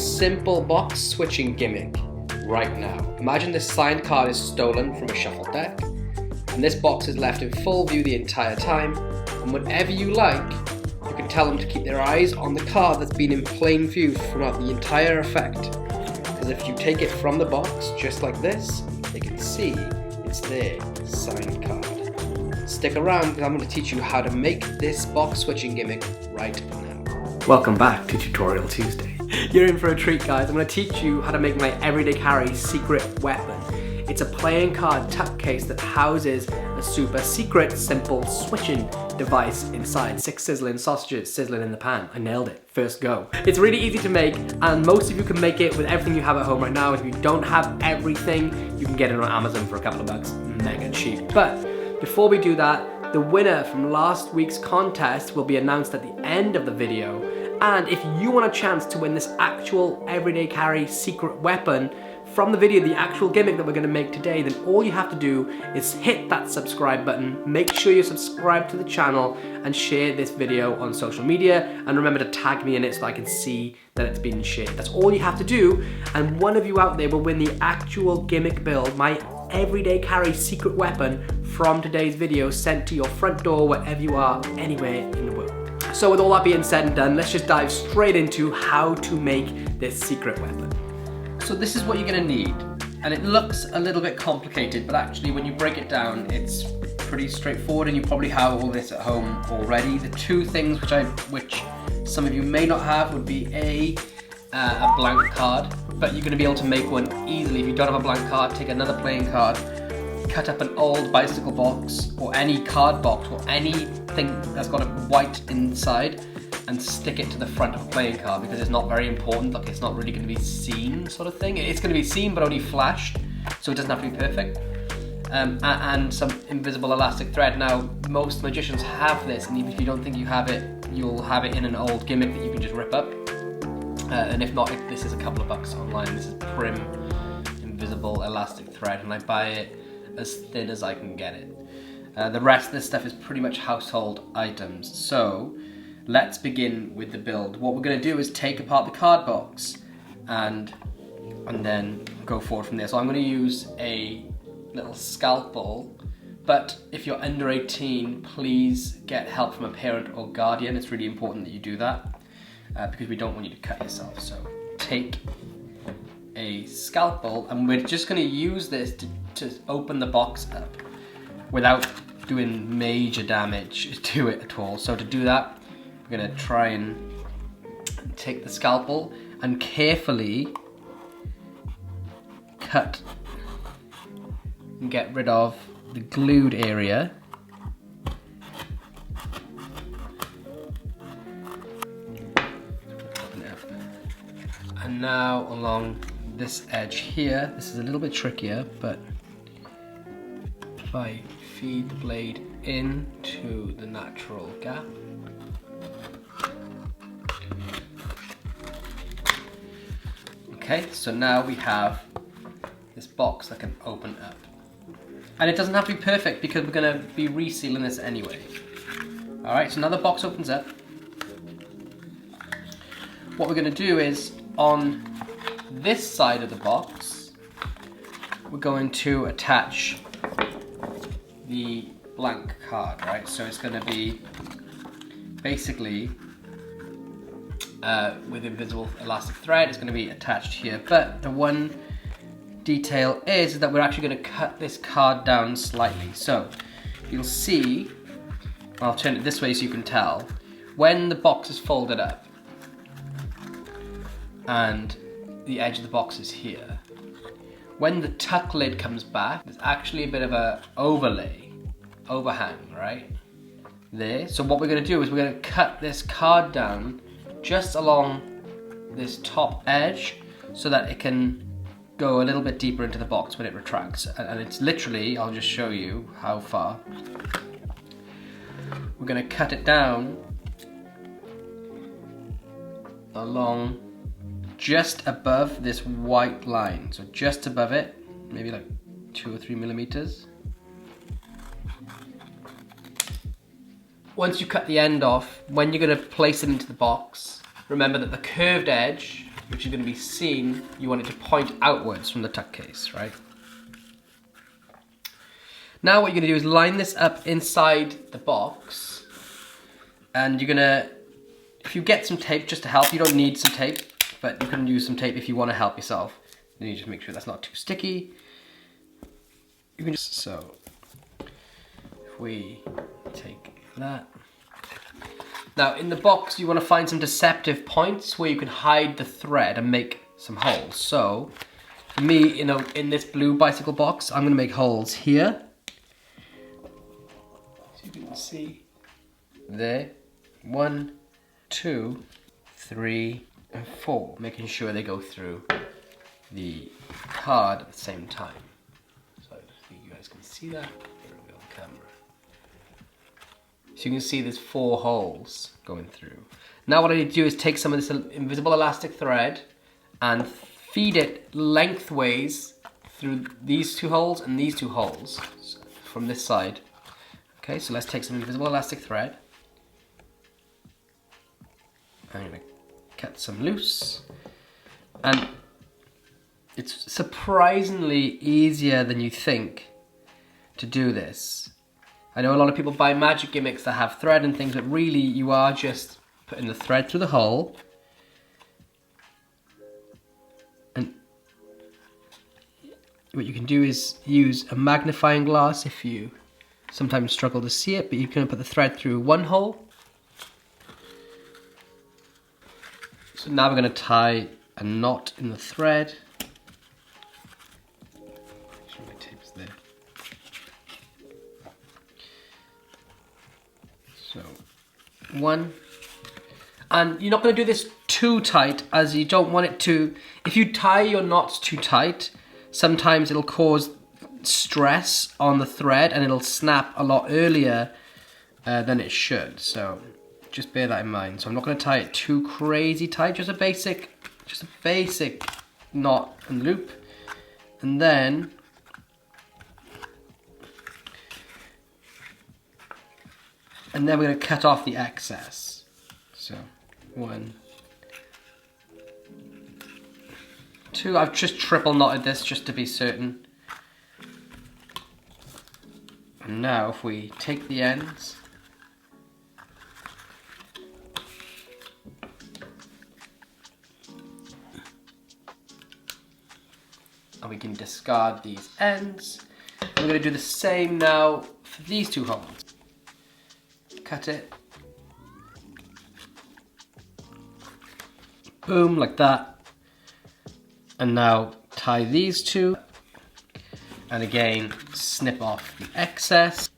simple box switching gimmick right now. Imagine this signed card is stolen from a shuffle deck, and this box is left in full view the entire time, and whenever you like, you can tell them to keep their eyes on the card that's been in plain view throughout the entire effect. Because if you take it from the box, just like this, they can see it's their signed card. Stick around because I'm going to teach you how to make this box switching gimmick right now. Welcome back to Tutorial Tuesday. You're in for a treat, guys. I'm going to teach you how to make my everyday carry secret weapon. It's a playing card tuck case that houses a super secret simple switching device inside. 6 sizzling sausages sizzling in the pan. I nailed it. First go. It's really easy to make, and most of you can make it with everything you have at home right now. If you don't have everything, you can get it on Amazon for a couple of bucks. Mega cheap. But before we do that, the winner from last week's contest will be announced at the end of the video. And if you want a chance to win this actual everyday carry secret weapon from the video, the actual gimmick that we're going to make today, then all you have to do is hit that subscribe button, make sure you subscribe to the channel, and share this video on social media, and remember to tag me in it so I can see that it's been shared. That's all you have to do, and one of you out there will win the actual gimmick build, my everyday carry secret weapon from today's video, sent to your front door wherever you are, anywhere in the world. So with all that being said and done, let's just dive straight into how to make this secret weapon. So this is what you're going to need, and it looks a little bit complicated, but actually when you break it down it's pretty straightforward, and you probably have all this at home already. The two things which some of you may not have would be a blank card, but you're going to be able to make one easily. If you don't have a blank card, take another playing card, cut up an old bicycle box or any card box or anything that's got a white inside, and stick it to the front of a playing card, because it's not very important. Like, it's not really going to be seen, sort of thing. It's going to be seen but only flashed, so it doesn't have to be perfect. And some invisible elastic thread. Now, most magicians have this, and even if you don't think you have it, you'll have it in an old gimmick that you can just rip up. And if not, this is a couple of bucks online. This is Prim invisible elastic thread, and I buy it as thin as I can get it. The rest of this stuff is pretty much household items. So let's begin with the build. What we're going to do is take apart the card box and then go forward from there. So I'm going to use a little scalpel, but if you're under 18, please get help from a parent or guardian. It's really important that you do that, because we don't want you to cut yourself. So take a scalpel, and we're just going to use this to open the box up without doing major damage to it at all. So to do that, we're going to try and take the scalpel and carefully cut and get rid of the glued area. And now along this edge here, this is a little bit trickier, but if I feed the blade into the natural gap, okay, so now we have this box that can open up. And it doesn't have to be perfect, because we're going to be resealing this anyway. Alright, so now the box opens up. What we're going to do is, on this side of the box, we're going to attach the blank card, right? So it's going to be basically with invisible elastic thread. It's going to be attached here, but the one detail is that we're actually going to cut this card down slightly. So you'll see, I'll turn it this way so you can tell, when the box is folded up and the edge of the box is here, when the tuck lid comes back, there's actually a bit of a overhang right there. So what we're going to do is we're going to cut this card down just along this top edge so that it can go a little bit deeper into the box when it retracts. And it's literally, I'll just show you how far. We're going to cut it down along just above this white line. So just above it, maybe like 2 or 3 millimeters. Once you cut the end off, when you're going to place it into the box, remember that the curved edge which is going to be seen, you want it to point outwards from the tuck case, right? Now what you're going to do is line this up inside the box, and you're going to, if you get some tape just to help, you don't need some tape, but you can use some tape if you want to help yourself. Then you just make sure that's not too sticky. You can just, so, if we take that. Now in the box you want to find some deceptive points where you can hide the thread and make some holes. So, for me, in this blue bicycle box, I'm going to make holes here. So you can see there. 1, 2, 3, and 4, making sure they go through the card at the same time. So I think you guys can see that. Here we go on camera. So you can see there's 4 holes going through. Now what I need to do is take some of this invisible elastic thread and feed it lengthways through these 2 holes and these 2 holes from this side. Okay, so let's take some invisible elastic thread. I'm going to cut some loose, and it's surprisingly easier than you think to do this. I know a lot of people buy magic gimmicks that have thread and things, but really you are just putting the thread through the hole, and what you can do is use a magnifying glass if you sometimes struggle to see it, but you can put the thread through one hole. So now we're going to tie a knot in the thread. Make sure my tape is there. So, 1. And you're not going to do this too tight, as you don't want it to. If you tie your knots too tight, sometimes it'll cause stress on the thread and it'll snap a lot earlier than it should. So just bear that in mind. So I'm not going to tie it too crazy tight, just a basic knot and loop. And then we're going to cut off the excess. So 1, 2, I've just triple knotted this just to be certain. And now if we take the ends, and we can discard these ends. We're going to do the same now for these 2 holes. Cut it. Boom, like that. And now tie these 2. And again, snip off the excess.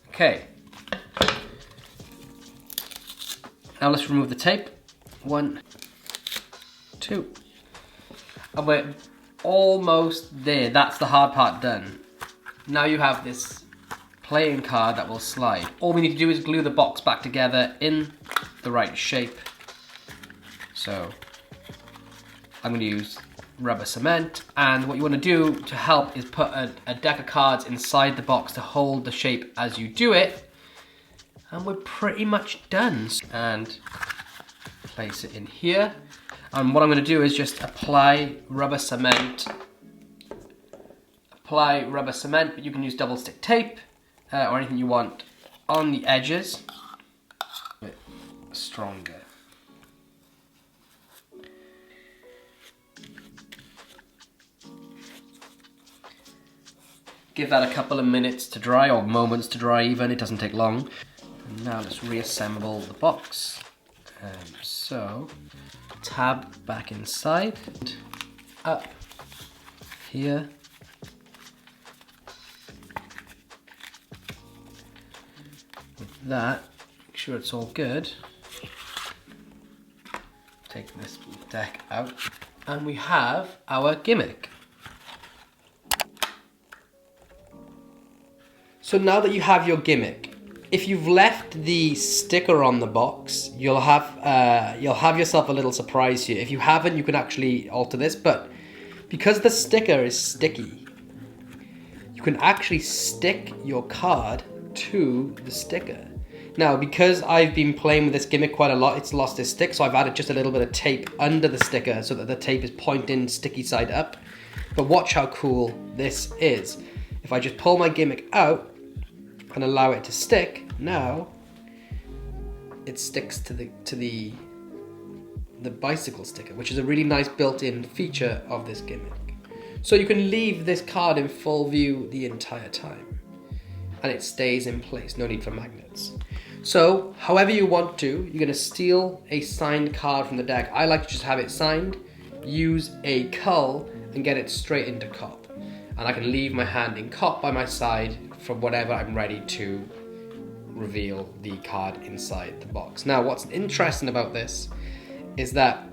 Okay. Now let's remove the tape. 1, 2. And we're almost there. That's the hard part done. Now you have this playing card that will slide. All we need to do is glue the box back together in the right shape. So I'm going to use rubber cement, and what you want to do to help is put a deck of cards inside the box to hold the shape as you do it, and we're pretty much done. And place it in here. And what I'm going to do is just apply rubber cement, but you can use double stick tape or anything you want on the edges. A bit stronger. Give that a couple of minutes to dry, or moments to dry even, it doesn't take long. And now let's reassemble the box. So, tab back inside, up here, with that, make sure it's all good. Take this deck out, and we have our gimmick. So now that you have your gimmick, if you've left the sticker on the box, you'll have yourself a little surprise here. If you haven't, you can actually alter this, but because the sticker is sticky, you can actually stick your card to the sticker. Now, because I've been playing with this gimmick quite a lot, it's lost its stick, so I've added just a little bit of tape under the sticker so that the tape is pointing sticky side up. But watch how cool this is. If I just pull my gimmick out and allow it to stick, now it sticks to the bicycle sticker, which is a really nice built-in feature of this gimmick. So you can leave this card in full view the entire time, and it stays in place, no need for magnets. So, however you want to, you're going to steal a signed card from the deck. I like to just have it signed, use a cull, and get it straight into cop. And I can leave my hand in cop by my side for whenever I'm ready to reveal the card inside the box. Now, what's interesting about this is that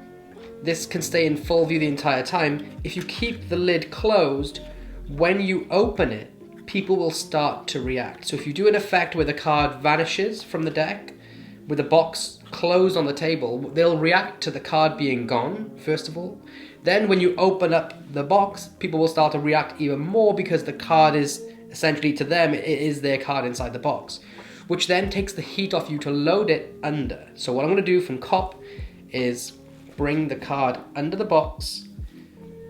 this can stay in full view the entire time. If you keep the lid closed, when you open it, people will start to react. So if you do an effect where the card vanishes from the deck, with the box closed on the table, they'll react to the card being gone, first of all. Then when you open up the box, people will start to react even more because the card is essentially, to them, it is their card inside the box, which then takes the heat off you to load it under. So what I'm going to do from cop is bring the card under the box.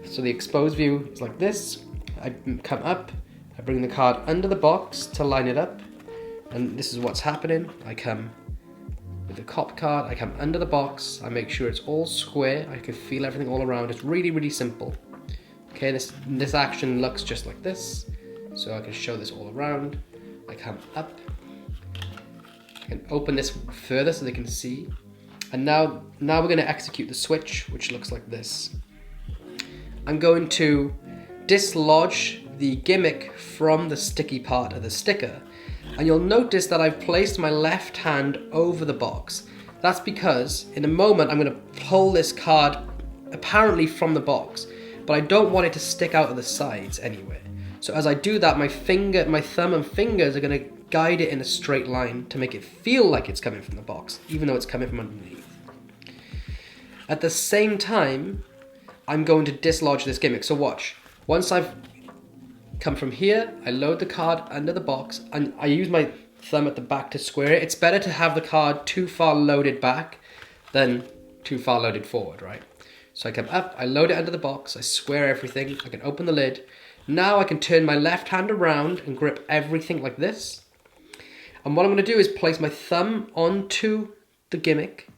So the exposed view is like this. I come up, I bring the card under the box to line it up, and this is what's happening. I come with the cop card, I come under the box, I make sure it's all square, I can feel everything all around. It's really, really simple. Okay, this action looks just like this, so I can show this all around. I come up, I can open this further so they can see, and now we're going to execute the switch, which looks like this. I'm going to dislodge the gimmick from the sticky part of the sticker, and you'll notice that I've placed my left hand over the box. That's because in a moment I'm going to pull this card apparently from the box, but I don't want it to stick out of the sides anywhere. So as I do that, my thumb and fingers are going to guide it in a straight line to make it feel like it's coming from the box, even though it's coming from underneath. At the same time, I'm going to dislodge this gimmick. So watch. Once I've come from here, I load the card under the box, and I use my thumb at the back to square it. It's better to have the card too far loaded back than too far loaded forward, right? So I come up, I load it under the box, I square everything, I can open the lid. Now I can turn my left hand around and grip everything like this. And what I'm going to do is place my thumb onto the gimmick,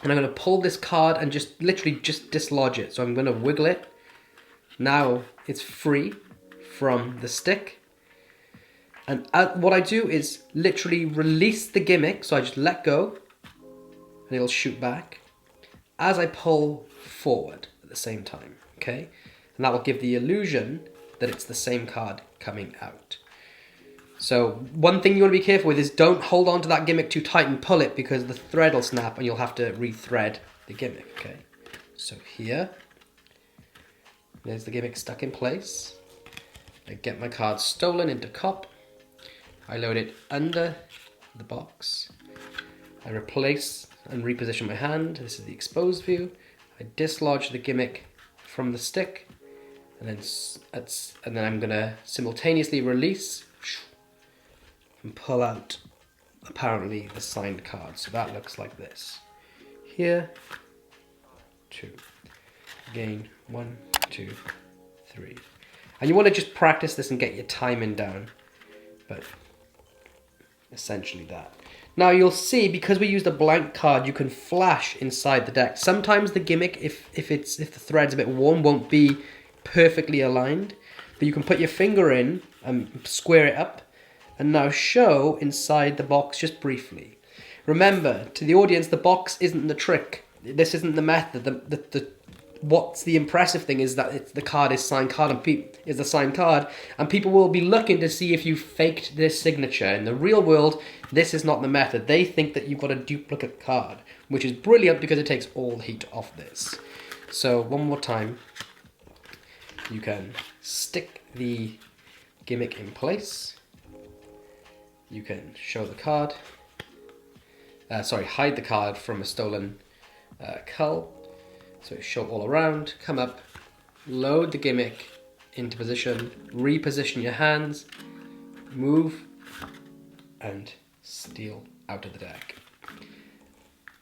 and I'm going to pull this card and just literally just dislodge it. So I'm going to wiggle it. Now it's free from the stick. And what I do is literally release the gimmick. So I just let go and it'll shoot back as I pull forward at the same time. Okay? And that will give the illusion that it's the same card coming out. So one thing you want to be careful with is don't hold on to that gimmick too tight and pull it, because the thread will snap and you'll have to rethread the gimmick, okay? So here, there's the gimmick stuck in place. I get my card stolen into cop. I load it under the box. I replace and reposition my hand. This is the exposed view. I dislodge the gimmick from the stick, and then I'm gonna simultaneously release and pull out apparently the signed card. So that looks like this. Here, 2. Again, 1, 2, 3. And you want to just practice this and get your timing down. But essentially that. Now you'll see, because we used a blank card, you can flash inside the deck. Sometimes the gimmick, if the thread's a bit worn, won't be perfectly aligned. But you can put your finger in and square it up, and now show inside the box just briefly. Remember, to the audience, the box isn't the trick. This isn't the method. What's the impressive thing is that the card is signed card is the signed card, and people will be looking to see if you faked this signature. In the real world, this is not the method. They think that you've got a duplicate card, which is brilliant because it takes all the heat off this. So one more time, you can stick the gimmick in place. You can show the card, hide the card from a stolen cull. So show all around, come up, load the gimmick into position, reposition your hands, move, and steal out of the deck.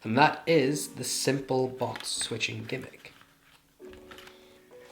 And that is the simple box switching gimmick.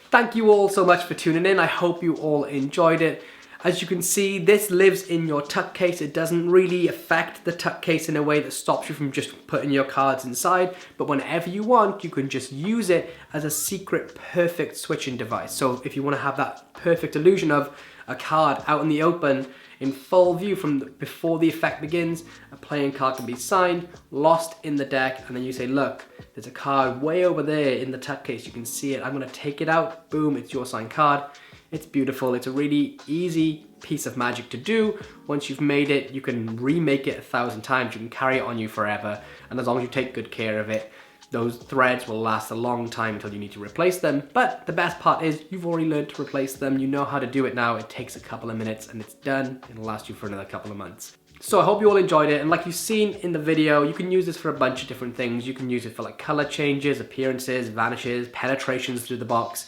Thank you all so much for tuning in. I hope you all enjoyed it. As you can see, this lives in your tuck case. It doesn't really affect the tuck case in a way that stops you from just putting your cards inside, but whenever you want, you can just use it as a secret perfect switching device. So if you want to have that perfect illusion of a card out in the open in full view from before the effect begins, a playing card can be signed, lost in the deck, and then you say, look, there's a card way over there in the tuck case. You can see it. I'm going to take it out. Boom, it's your signed card. It's beautiful. It's a really easy piece of magic to do. Once you've made it, you can remake it 1,000 times. You can carry it on you forever. And as long as you take good care of it, those threads will last a long time until you need to replace them. But the best part is you've already learned to replace them. You know how to do it now. It takes a couple of minutes and it's done. It'll last you for another couple of months. So I hope you all enjoyed it, and like you've seen in the video, you can use this for a bunch of different things. You can use it for like color changes, appearances, vanishes, penetrations through the box.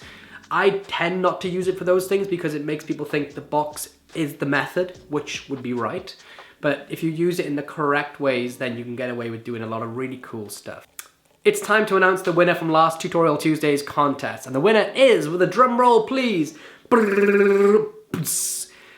I tend not to use it for those things because it makes people think the box is the method, which would be right. But if you use it in the correct ways, then you can get away with doing a lot of really cool stuff. It's time to announce the winner from last Tutorial Tuesday's contest. And the winner is, with a drum roll please,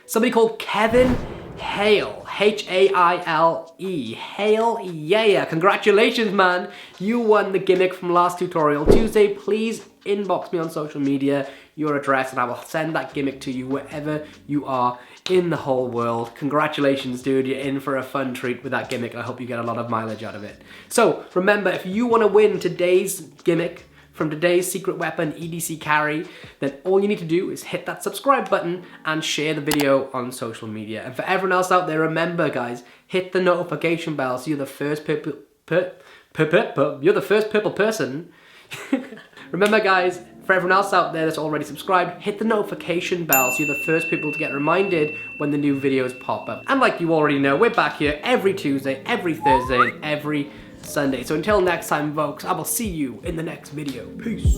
somebody called Kevin Hale, H-A-I-L-E, Hale, yeah, congratulations man, you won the gimmick from last Tutorial Tuesday. Please inbox me on social media, your address, and I will send that gimmick to you wherever you are in the whole world. Congratulations dude, you're in for a fun treat with that gimmick. I hope you get a lot of mileage out of it. So remember, if you want to win today's gimmick from today's secret weapon EDC carry, then all you need to do is hit that subscribe button and share the video on social media. And for everyone else out there, remember guys, hit the notification bell so you're the first purple person. Remember guys, for everyone else out there that's already subscribed, hit the notification bell so you're the first people to get reminded when the new videos pop up. And like you already know, we're back here every Tuesday, every Thursday, and every Sunday. So until next time folks, I will see you in the next video. Peace.